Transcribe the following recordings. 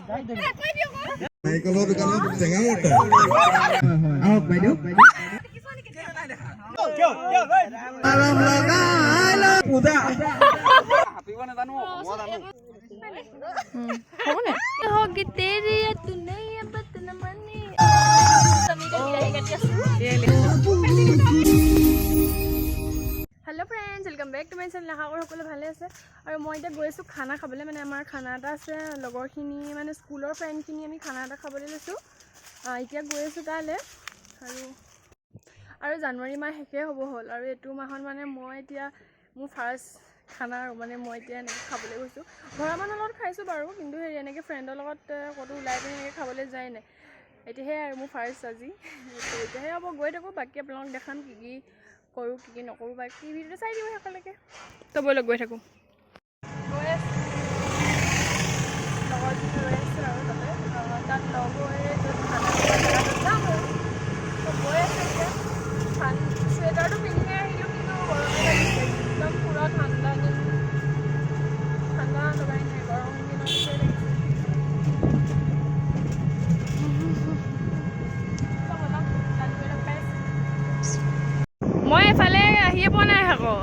নাৰিকলৰ দোকানত টেঙা মৰ্তা আহক বাইদেউ আৰাম লগাই পূজা হাপিব নাজানো মই জানো কোনে হোগি তেৰি তু নাই বাত না মানি hello' friends welcome back to my channel. আশা কৰোঁ সকলো ভালে আছে আৰু মই এতিয়া গৈ আছোঁ খানা খাবলৈ। মানে আমাৰ খানা এটা আছে, লগৰখিনি মানে স্কুলৰ ফ্ৰেণ্ডখিনি আমি খানা এটা খাবলৈ লৈছোঁ। এতিয়া গৈ আছোঁ তালৈ আৰু জানুৱাৰী মাহ শেষেই হ'ব হ'ল আৰু এইটো মাহত মানে মই এতিয়া মোৰ ফাৰ্ষ্ট খানা মানে মই এতিয়া এনেকৈ খাবলৈ গৈছোঁ। ঘৰৰ মানুহৰ লগত খাইছোঁ বাৰু, কিন্তু হেৰি এনেকৈ ফ্ৰেণ্ডৰ লগত ক'তো ওলাই পিনি এনেকৈ খাবলৈ যোৱাই নাই। এতিয়াহে আৰু মোৰ ফাৰ্ষ্ট আজি এতিয়াহে হ'ব। গৈ থাকোঁ, বাকী আপোনালোকক দেখাম কি কি কৰোঁ কি কি নকৰোঁ, বাকী ভিডিঅ'টো চাই দিব শেষলৈকে। তো ব'লক গৈ থাকোঁ। গৈ আছোঁ লগৰখিনি ৰৈ আছে আৰু তাত লগ হৈ য'ত খানা যাম আৰু তো গৈ আছোঁ এতিয়া। চুৱেটাৰটো পিন্ধিয়ে আহিলোঁ, কিন্তু গৰমে লাগিছে একদম পূৰা ঠাণ্ডা দিন, ঠাণ্ডা লগাই নাই, গৰম দিনৰ নিচিনাই লাগিছে। মই এফালে আহিয়ে পোৱা নাই আকৌ।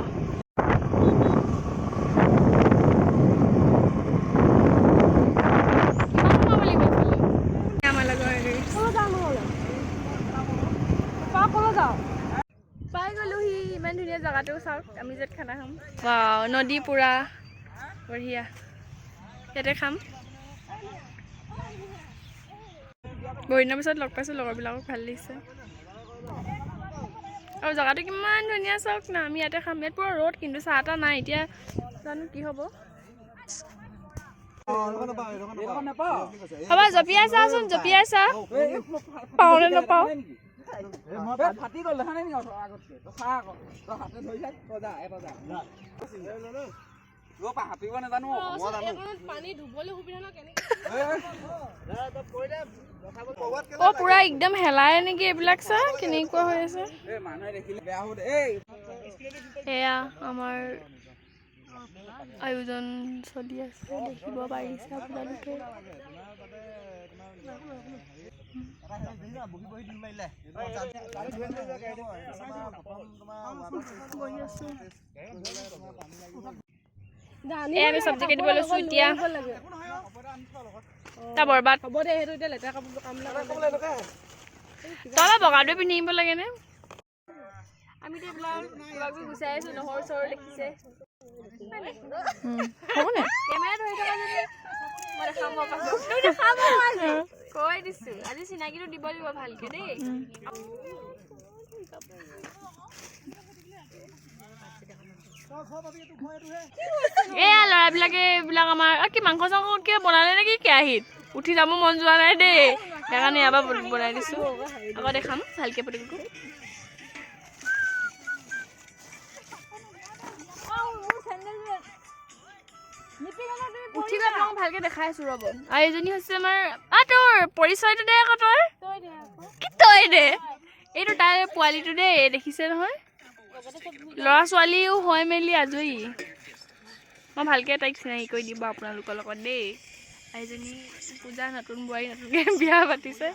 পাই গ'লোহি, ইমান ধুনীয়া জেগাটো চাওক। আমি য'ত খানা খাম, নদী পুৰা বঢ়িয়া, ইয়াতে খাম। বহুত দিনৰ পিছত লগ পাইছোঁ লগৰবিলাকক, ভাল লাগিছে আৰু জেগাটো কিমান ধুনীয়া চাওক না। আমি ইয়াতে খাম, ইয়াত পুৰা ৰ'দ, কিন্তু চাহ তাহ নাই। এতিয়া জানো কি হ'ব। হ'ব জঁপিয়াই চাচোন, জঁপিয়াই চা পাওঁ নে নাপাওঁ। ফাটি গ'ল দেখা নাই নেকি আগতকে চা আকৌ হাতে ধৰি যাই ৰজা এটা যা ৰপা হাপিব নাজানো মই জানো পানী ধুবলৈ সুবিধা ন কেনেকে অ পুৰা একদম হেলাই নেকি এইবিলাক। চা কেনেকুৱা হৈ আছে, মানুহে দেখিলে বেয়া হ'ব দে। এয়া আমাৰ আয়োজন চলি আছে, দেখিব পাৰিছে আপোনালোকে। আমি চব্জি কাটিব লৈছোঁ এতিয়া। তাৰ বৰবাদ হ'ব দে, সেইটো এতিয়া লেতেৰা কাপোৰ কাম তই বগাটোৱে পিন্ধি আহিব লাগে নে? আমি এইবিলাক কিবা কিবি গুচাই আছোঁ, নহৰু চহৰু দেখিছে। কেমেৰা ধৰি থকা কৈ দিছোঁ, আজি চিনাকিটো দিব লাগিব ভালকে দেই। এয়া ল'ৰাবিলাকে এইবিলাক আমাৰ কি মাংস চাংস কিয় বনালে নেকি কেৰাহীত, উঠি যাব মন যোৱা নাই দেই, সেইকাৰণে ইয়াৰ পৰা বনাই দিছোঁ। আকৌ দেখাম ভালকে প্ৰতিটো। উঠি গৈ আপোনাক ভালকে দেখাই আছোঁ ৰ'ব। আৰু এইজনী হৈছে আমাৰ তোৰ পৰিচয়টো দে আকৌ তই কি তই দে, এইটো তাই পোৱালিটো দেই, দেখিছে নহয়। ল'ৰা ছোৱালীও হৈ মেলি আজৰি। মই ভালকে তাইক চিনাকি কৰি দিব আপোনালোকৰ লগত দেই। এইজনী পূজা, নতুন বোৱাৰী, নতুনকৈ বিয়া পাতিছে।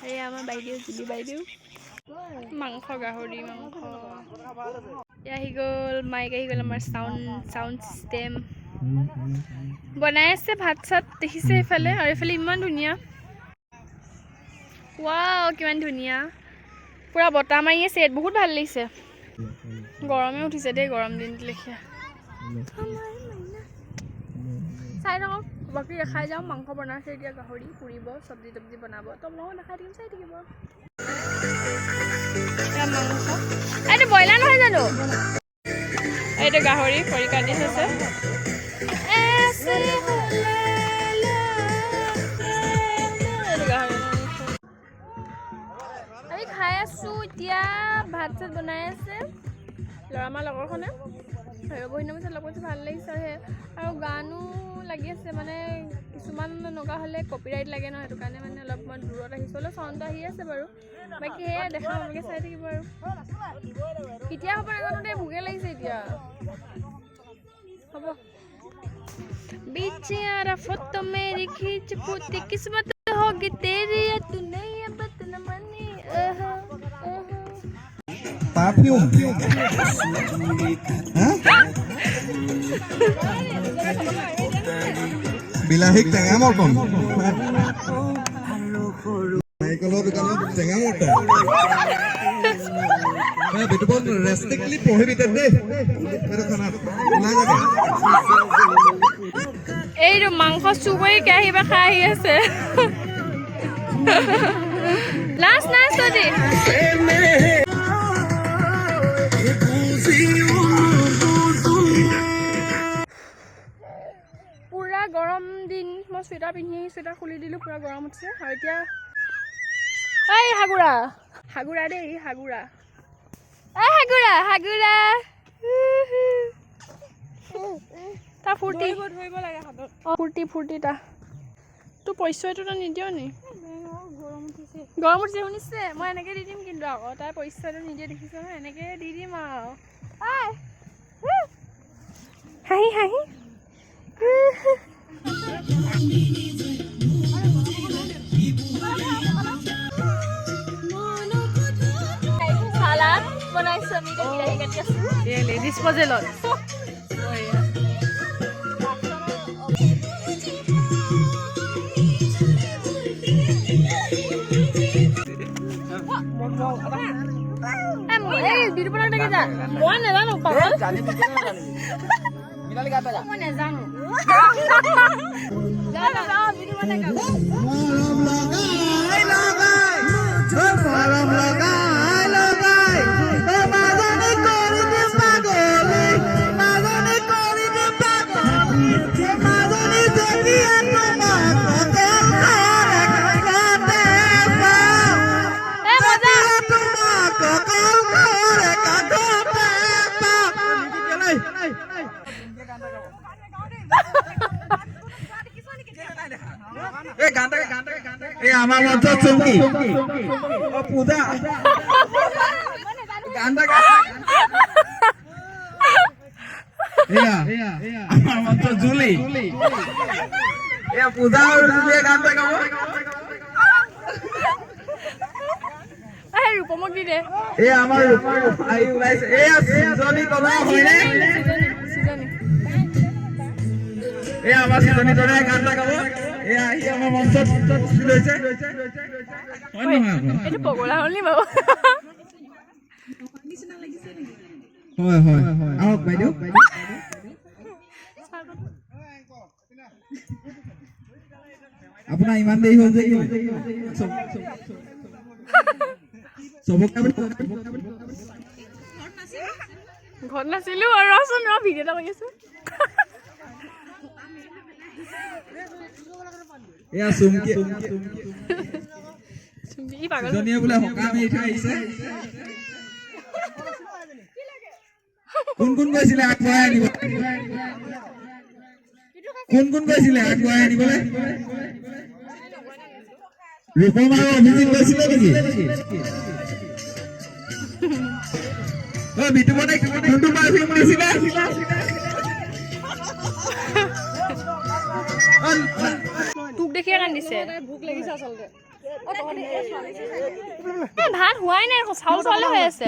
এই আমাৰ বাইদেউ জুলি বাইদেউ। মাংস গাহৰি মাংস আহি গ'ল, মাইক আহি গ'ল। আমাৰ চাউণ্ড চিষ্টেম বনাই আছে, ভাত চাত দেখিছে এইফালে। আৰু এইফালে ইমান ধুনীয়া, ৱাও কিমান ধুনীয়া, পুৰা বতাহ মাৰি আছে ইয়াত, বহুত ভাল লাগিছে। গৰমে উঠিছে দেই, গৰম দিনটো লেখীয়া। চাই থাকক, বাকী দেখাই যাওঁ। মাংস বনাইছে এতিয়া, গাহৰি পুৰিব, চব্জি তব্জি বনাব, তো আপোনালোকক দেখাই থাকিম, চাই থাকিব। মাংস এইটো ব্ৰইলাৰ নহয় জানো, এইটো গাহৰি খৰি কাটি থৈছে। আমি খাই আছোঁ এতিয়া, ভাত চাত বনাই আছে আমাৰ লগৰখনে। আৰু বহু দিনৰ পিছত লগ পাইছোঁ, ভাল লাগিছে। আৰু গানো লাগি আছে, মানে কিছুমান নগা হ'লে কপিৰাইট লাগে ন, সেইটো কাৰণে মানে অলপ মই দূৰত আহিছোঁ। অলপ চাউণ্ডটো আহি আছে বাৰু, বাকী সেয়া দেখাম, আপোনালোকে চাই থাকিব। আৰু কেতিয়া হ'ব নাজানো দেই, ভোকে লাগিছে এতিয়া। হ'ব बीच फोटो मेरी खींच पूती किस्मत होगी तेरी या तू नहीं है बात न मानी परफ्यूम বিলাহী টেঙা মটন নাৰিকলৰ দোকানত টেঙা মটন বিতুপন ৰেষ্ট্ৰিক্টলি প্ৰহিবিটেড দেই এইটো খানাত ওলাই যাবে এইটো মাংস চুবই কেহিবা খাই আহি আছে লাষ্ট নাচ দি পুৰা গৰম দিন মই চুৱেটাৰ পিন্ধি চুৱেটাৰ খুলি দিলোঁ পুৰা গৰম উঠিছে আৰু এতিয়া এই হাগুৰা হাগুৰা দেই হাগুৰা এই হাগুৰা হাগুৰা তা ফুৰ্তি ধৰিব লাগে হাতত ফুৰ্তি ফুৰ্তি তা তোৰ পৰিচয়টো তই নিদিয় নি গৰম উঠিছে শুনিছে মই এনেকৈ দি দিম কিন্তু আকৌ তাই পৰিচয়টো নিদিয়ে দেখিছ নহয় এনেকৈ দি দিম আৰু হাঁহি হাঁহি চালাড বনাইছো আমি বিলাহী কাটি আছো ডিছপজেলত মই নাজানো পাগল মই নাজানো আমার মতো চুমকি ও পূজা গানটা আমার মতো জুলি পূজা গানটা গাবো ৰূপমক দি দে আমাৰ ওলাইছে সিজনি কলা হয়নে আমাৰ সিজনি দৰে গানটা গাব আহি আমাৰ মঞ্চত লৈছে এইটো পগলা হ'ল নি বাৰু হয় হয় আহক বাইদেউ আপোনাৰ ইমান দেৰি হ'ল যে ঘৰত নাছিলো আৰু ৰচোন ৰ ভিডিঅ' এটা কৰি আছো এয়া চুমকি চুমকি পাগল জনিয়ে বোলে হকা মেৰি থৈ আহিছে কোন কোন গৈছিলে আগবঢ়াই আনিব কোন কোন গৈছিলে আগবঢ়াই আনিবলৈ ৰূপম আৰু অভিজিত গৈছিলে নেকি বিতুমনে কোনটো পাৰফিউম দিছিলে তোক দেখিয়ে কান্দিছে ভোক লাগিছে আচলতে ভাত হোৱাই নাই চাউল চাউলে হৈ আছে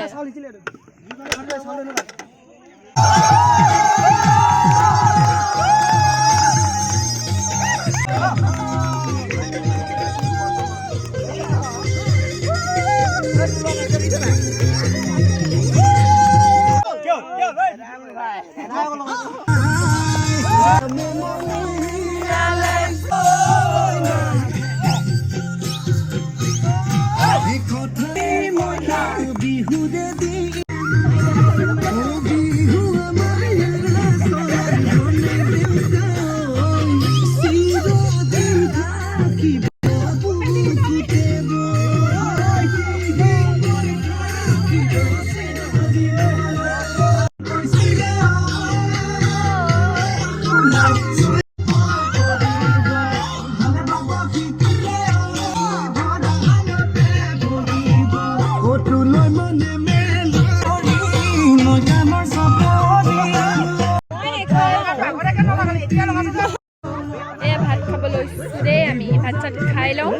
ভাত খাই লওঁ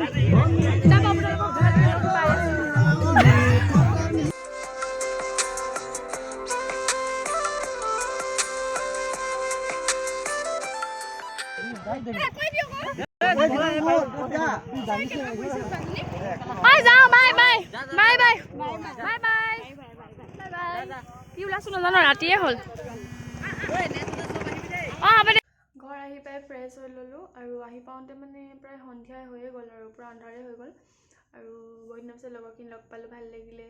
যাম আপোনালোকক ভালকৈ লগ পাই আছোঁ যাওঁ bye bye bye bye bye bye কি ওলাইছোঁ নাজানো ৰাতিয়ে হ'ল অঁ হ'ব দে ঘৰ আহি পাই ফ্ৰেছ হৈ ল'লোঁ আৰু আহি পাওঁতে মানে প্ৰায় সন্ধিয়াই হৈয়ে গ'ল আৰু পূৰা আন্ধাৰে হৈ গ'ল আৰু বহুত দিনৰ পিছত লগৰখিনি লগ পালোঁ ভাল লাগিলে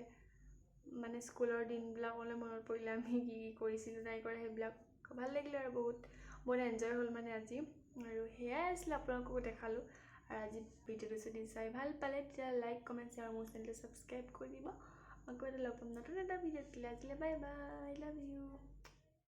মানে স্কুলৰ দিনবিলাকলৈ মনত পৰিলে আমি কি কি কৰিছিলোঁ নাই কৰা সেইবিলাক ভাল লাগিলে আৰু বহুত এনজয় হ'ল মানে আজি আৰু সেয়াই আছিলে আপোনালোককো দেখালোঁ আৰু আজি ভিডিঅ'টো যদি চাই ভাল পালে তেতিয়া লাইক কমেণ্ট শ্বেয়াৰ মোৰ চেনেলটো ছাবস্ক্ৰাইব কৰি দিব আকৌ এটা লগ পাম নতুন এটা ভিডিঅ'ত আজিলৈ বাই বাই লাভ ইউ